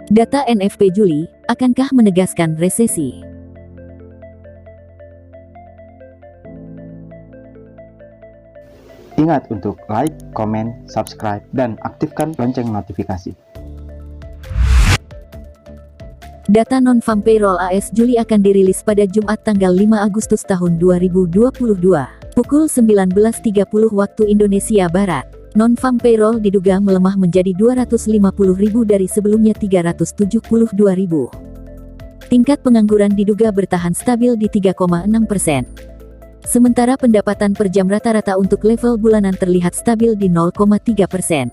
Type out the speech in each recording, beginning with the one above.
Data NFP Juli, akankah menegaskan resesi? Ingat untuk like, komen, subscribe, dan aktifkan lonceng notifikasi. Data non-farm payroll AS Juli akan dirilis pada Jumat tanggal 5 Agustus tahun 2022, pukul 19.30 waktu Indonesia Barat. Non-farm payroll diduga melemah menjadi 250.000 dari sebelumnya 372.000. Tingkat pengangguran diduga bertahan stabil di 3,6%. Sementara pendapatan per jam rata-rata untuk level bulanan terlihat stabil di 0,3%.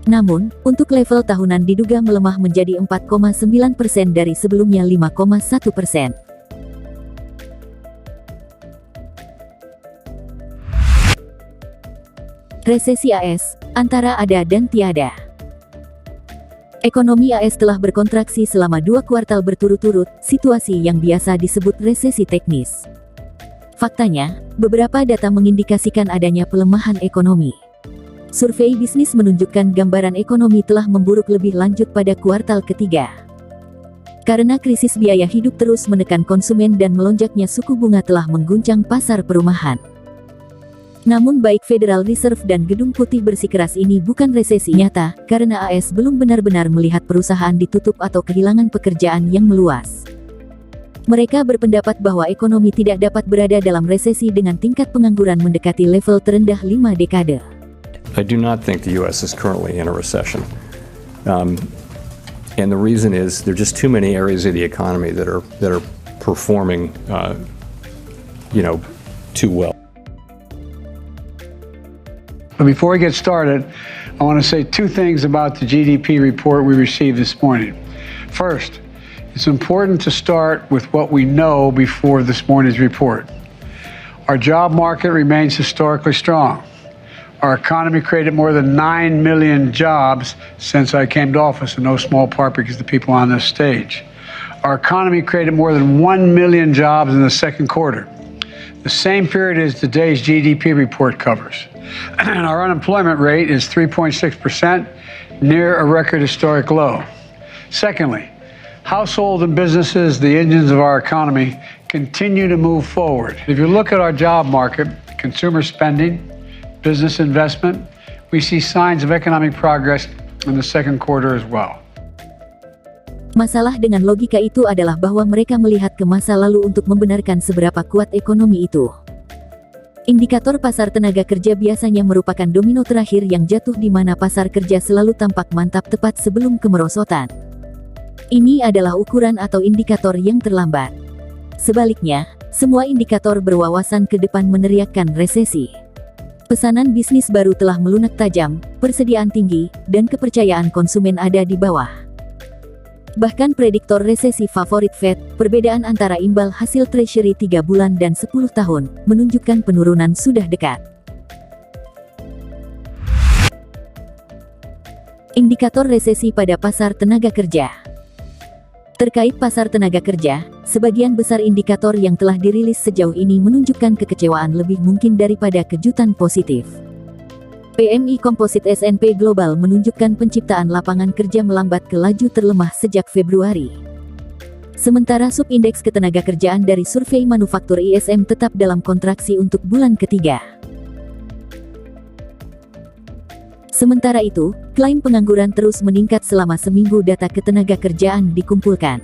Namun, untuk level tahunan diduga melemah menjadi 4,9% dari sebelumnya 5,1%. Resesi AS, antara ada dan tiada. Ekonomi AS telah berkontraksi selama 2 kuartal berturut-turut, situasi yang biasa disebut resesi teknis. Faktanya, beberapa data mengindikasikan adanya pelemahan ekonomi. Survei bisnis menunjukkan gambaran ekonomi telah memburuk lebih lanjut pada kuartal ketiga. Karena krisis biaya hidup terus menekan konsumen dan melonjaknya suku bunga telah mengguncang pasar perumahan. Namun baik Federal Reserve dan Gedung Putih bersikeras ini bukan resesi nyata, karena AS belum benar-benar melihat perusahaan ditutup atau kehilangan pekerjaan yang meluas. Mereka berpendapat bahwa ekonomi tidak dapat berada dalam resesi dengan tingkat pengangguran mendekati level terendah 5 dekade. I do not think the U.S. is currently in a recession. And the reason is there are just too many areas of the economy that are performing, too well. But before we get started, I want to say 2 things about the GDP report we received this morning. First, it's important to start with what we know before this morning's report. Our job market remains historically strong. Our economy created more than 9 million jobs since I came to office, in no small part because of the people on this stage. Our economy created more than 1 million jobs in the second quarter, the same period as today's GDP report covers. And our unemployment rate is 3.6%, near a record historic low. Secondly, households and businesses, the engines of our economy, continue to move forward. If you look at our job market, consumer spending, business investment, we see signs of economic progress in the second quarter as well. Masalah dengan logika itu adalah bahwa mereka melihat ke masa lalu untuk membenarkan seberapa kuat ekonomi itu. Indikator pasar tenaga kerja biasanya merupakan domino terakhir yang jatuh di mana pasar kerja selalu tampak mantap tepat sebelum kemerosotan. Ini adalah ukuran atau indikator yang terlambat. Sebaliknya, semua indikator berwawasan ke depan meneriakkan resesi. Pesanan bisnis baru telah melunak tajam, persediaan tinggi, dan kepercayaan konsumen ada di bawah. Bahkan prediktor resesi favorit Fed, perbedaan antara imbal hasil Treasury 3 bulan dan 10 tahun, menunjukkan penurunan sudah dekat. Indikator resesi pada pasar tenaga kerja. Terkait pasar tenaga kerja, sebagian besar indikator yang telah dirilis sejauh ini menunjukkan kekecewaan lebih mungkin daripada kejutan positif. PMI Komposit S&P Global menunjukkan penciptaan lapangan kerja melambat ke laju terlemah sejak Februari. Sementara subindeks ketenagakerjaan dari survei manufaktur ISM tetap dalam kontraksi untuk bulan ketiga. Sementara itu, klaim pengangguran terus meningkat selama seminggu data ketenagakerjaan dikumpulkan.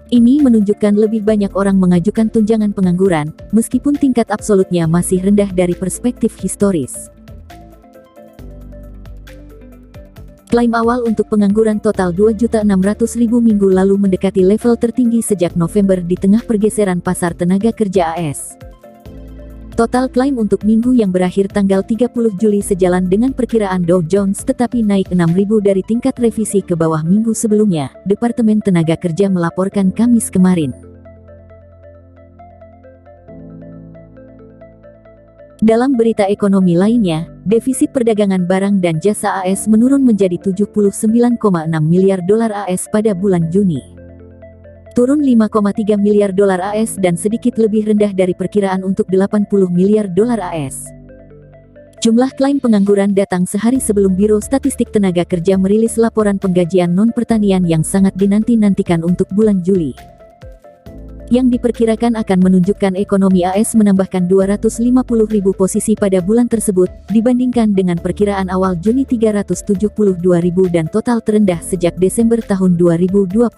Ini menunjukkan lebih banyak orang mengajukan tunjangan pengangguran, meskipun tingkat absolutnya masih rendah dari perspektif historis. Klaim awal untuk pengangguran total 2.600.000 minggu lalu mendekati level tertinggi sejak November di tengah pergeseran pasar tenaga kerja AS. Total klaim untuk minggu yang berakhir tanggal 30 Juli sejalan dengan perkiraan Dow Jones tetapi naik 6.000 dari tingkat revisi ke bawah minggu sebelumnya, Departemen Tenaga Kerja melaporkan Kamis kemarin. Dalam berita ekonomi lainnya, defisit perdagangan barang dan jasa AS menurun menjadi 79,6 miliar dolar AS pada bulan Juni. Turun 5,3 miliar dolar AS dan sedikit lebih rendah dari perkiraan untuk 80 miliar dolar AS. Jumlah klaim pengangguran datang sehari sebelum Biro Statistik Tenaga Kerja merilis laporan penggajian non-pertanian yang sangat dinanti-nantikan untuk bulan Juli, yang diperkirakan akan menunjukkan ekonomi AS menambahkan 250.000 posisi pada bulan tersebut, dibandingkan dengan perkiraan awal Juni 372.000 dan total terendah sejak Desember tahun 2020.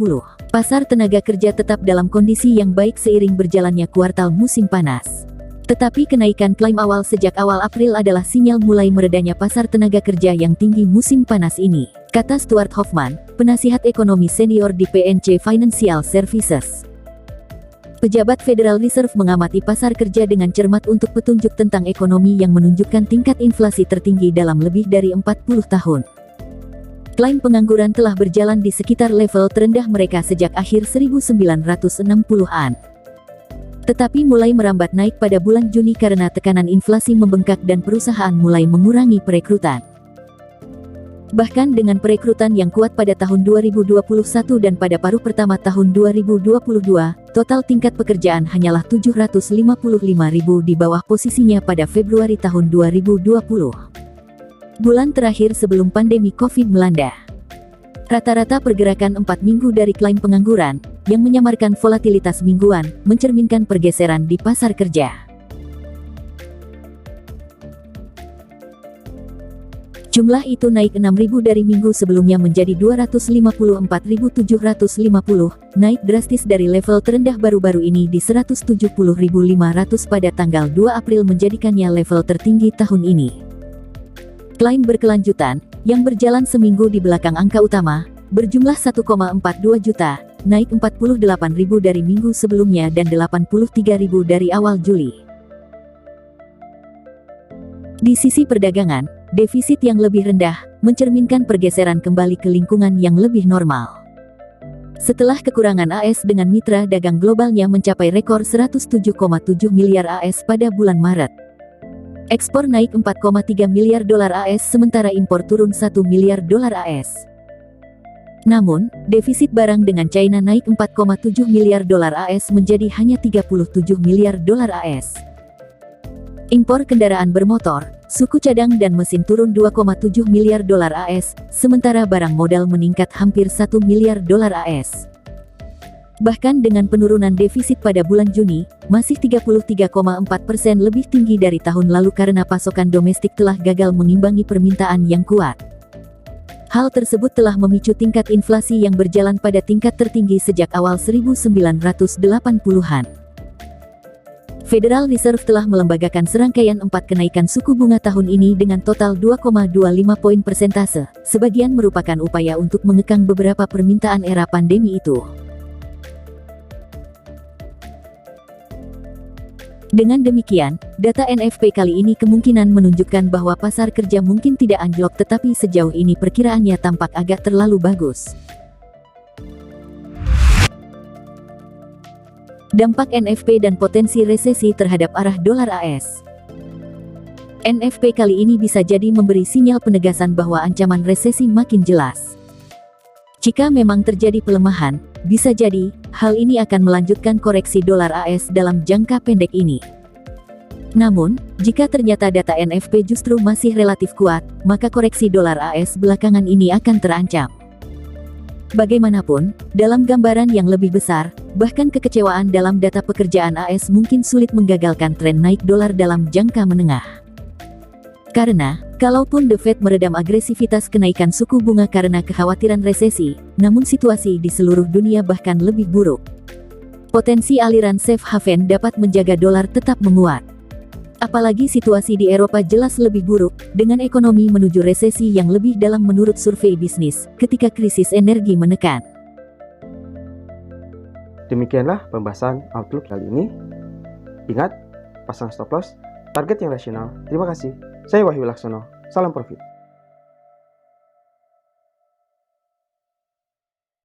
Pasar tenaga kerja tetap dalam kondisi yang baik seiring berjalannya kuartal musim panas. Tetapi kenaikan klaim awal sejak awal April adalah sinyal mulai meredanya pasar tenaga kerja yang tinggi musim panas ini, kata Stuart Hoffman, penasihat ekonomi senior di PNC Financial Services. Pejabat Federal Reserve mengamati pasar kerja dengan cermat untuk petunjuk tentang ekonomi yang menunjukkan tingkat inflasi tertinggi dalam lebih dari 40 tahun. Klaim pengangguran telah berjalan di sekitar level terendah mereka sejak akhir 1960-an. Tetapi mulai merambat naik pada bulan Juni karena tekanan inflasi membengkak dan perusahaan mulai mengurangi perekrutan. Bahkan dengan perekrutan yang kuat pada tahun 2021 dan pada paruh pertama tahun 2022, total tingkat pekerjaan hanyalah 755.000 di bawah posisinya pada Februari tahun 2020. Bulan terakhir sebelum pandemi COVID melanda. Rata-rata pergerakan 4 minggu dari klaim pengangguran, yang menyamarkan volatilitas mingguan, mencerminkan pergeseran di pasar kerja. Jumlah itu naik 6.000 dari minggu sebelumnya menjadi 254.750, naik drastis dari level terendah baru-baru ini di 170.500 pada tanggal 2 April menjadikannya level tertinggi tahun ini. Klaim berkelanjutan, yang berjalan seminggu di belakang angka utama, berjumlah 1,42 juta, naik 48.000 dari minggu sebelumnya dan 83.000 dari awal Juli. Di sisi perdagangan, defisit yang lebih rendah, mencerminkan pergeseran kembali ke lingkungan yang lebih normal. Setelah kekurangan AS dengan mitra dagang globalnya mencapai rekor 107,7 miliar AS pada bulan Maret. Ekspor naik 4,3 miliar dolar AS sementara impor turun 1 miliar dolar AS. Namun, defisit barang dengan China naik 4,7 miliar dolar AS menjadi hanya 37 miliar dolar AS. Impor kendaraan bermotor, suku cadang dan mesin turun 2,7 miliar dolar AS, sementara barang modal meningkat hampir 1 miliar dolar AS. Bahkan dengan penurunan defisit pada bulan Juni, masih 33,4% lebih tinggi dari tahun lalu karena pasokan domestik telah gagal mengimbangi permintaan yang kuat. Hal tersebut telah memicu tingkat inflasi yang berjalan pada tingkat tertinggi sejak awal 1980-an. Federal Reserve telah melembagakan serangkaian 4 kenaikan suku bunga tahun ini dengan total 2,25 poin persentase, sebagian merupakan upaya untuk mengekang beberapa permintaan era pandemi itu. Dengan demikian, data NFP kali ini kemungkinan menunjukkan bahwa pasar kerja mungkin tidak anjlok tetapi sejauh ini perkiraannya tampak agak terlalu bagus. Dampak NFP dan potensi resesi terhadap arah dolar AS. NFP kali ini bisa jadi memberi sinyal penegasan bahwa ancaman resesi makin jelas. Jika memang terjadi pelemahan, bisa jadi, hal ini akan melanjutkan koreksi dolar AS dalam jangka pendek ini. Namun, jika ternyata data NFP justru masih relatif kuat, maka koreksi dolar AS belakangan ini akan terancam. Bagaimanapun, dalam gambaran yang lebih besar, bahkan kekecewaan dalam data pekerjaan AS mungkin sulit menggagalkan tren naik dolar dalam jangka menengah. Karena, kalaupun The Fed meredam agresivitas kenaikan suku bunga karena kekhawatiran resesi, namun situasi di seluruh dunia bahkan lebih buruk. Potensi aliran safe haven dapat menjaga dolar tetap menguat. Apalagi situasi di Eropa jelas lebih buruk, dengan ekonomi menuju resesi yang lebih dalam menurut survei bisnis, ketika krisis energi menekan. Demikianlah pembahasan Outlook kali ini. Ingat, pasang stop loss, target yang rasional. Terima kasih. Saya Wahyu Laksono. Salam profit.